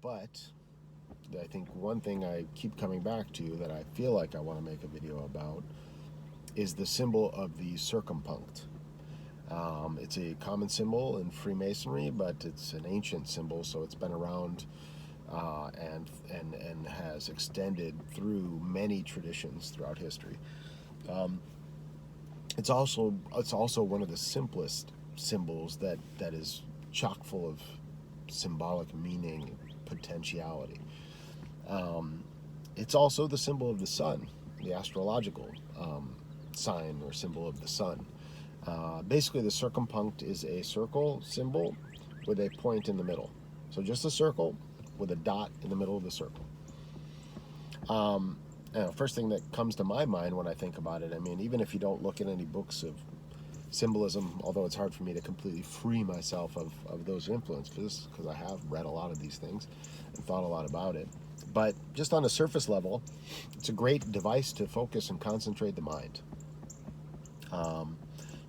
But I think one thing I keep coming back to that I feel like I want to make a video about is the symbol of the circumpunct. It's a common symbol in Freemasonry, but it's an ancient symbol, so it's been around and has extended through many traditions throughout history. It's also one of the simplest symbols that is chock full of symbolic meaning, potentiality. It's also the symbol of the sun, the astrological sign or symbol of the sun. Basically, the circumpunct is a circle symbol with a point in the middle. So just a circle with a dot in the middle of the circle. First thing that comes to my mind when I think about it, I mean, even if you don't look at any books of symbolism, although it's hard for me to completely free myself of those influences, because I have read a lot of these things and thought a lot about it. But just on a surface level, it's a great device to focus and concentrate the mind.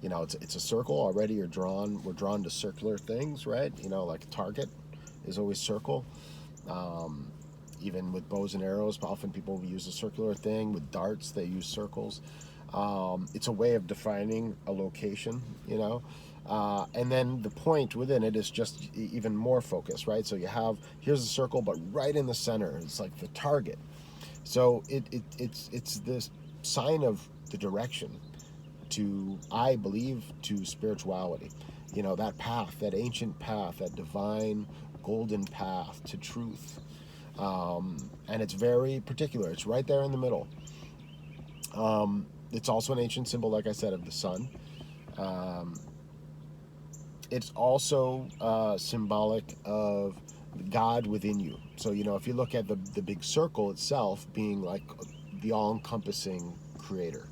You know, it's a circle already. We're drawn to circular things, right? You know, like a target is always circle. Even with bows and arrows, often people use a circular thing. With darts, they use circles. It's a way of defining a location, you know. And then the point within it is just even more focused, right? So you have, here's a circle, but right in the center, it's like the target. So it's this sign of the direction to, I believe, to spirituality. You know, that path, that ancient path, that divine golden path to truth. And it's very particular. It's right there in the middle. It's also an ancient symbol, like I said, of the sun. It's also symbolic of God within you. So, you know, if you look at the big circle itself being like the all-encompassing creator,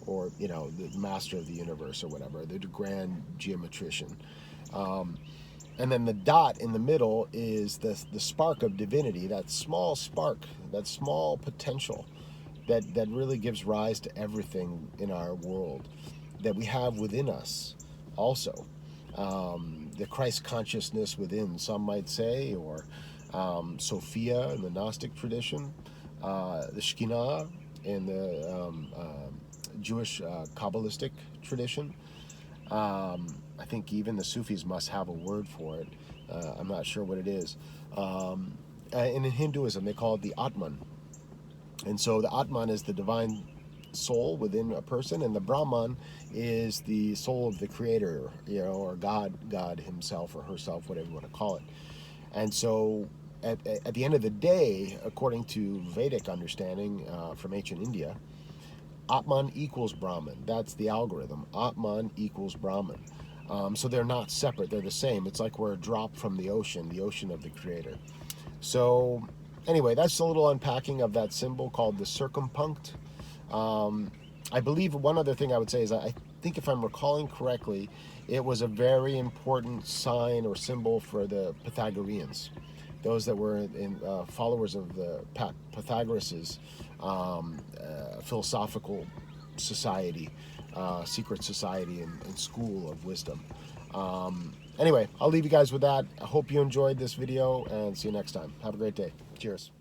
or, you know, the master of the universe or whatever, the grand geometrician. And then the dot in the middle is the spark of divinity, that small spark, that small potential that really gives rise to everything in our world that we have within us also. The Christ consciousness within, some might say, or Sophia in the Gnostic tradition, the Shekinah in the Jewish Kabbalistic tradition. I think even the Sufis must have a word for it. I'm not sure what it is. And in Hinduism, they call it the Atman. And so the Atman is the divine soul within a person, and the Brahman is the soul of the creator, you know, or God himself or herself, whatever you want to call it. And so at the end of the day, according to Vedic understanding from ancient India, Atman equals Brahman. That's the algorithm. Atman equals Brahman. So they're not separate. They're the same. It's like we're a drop from the ocean of the creator. So anyway, that's a little unpacking of that symbol called the circumpunct. I believe one other thing I would say is I think, if I'm recalling correctly, it was a very important sign or symbol for the Pythagoreans, those that were followers of the Pythagoras' philosophical society, secret society and school of wisdom. Anyway, I'll leave you guys with that. I hope you enjoyed this video, and see you next time. Have a great day. Cheers.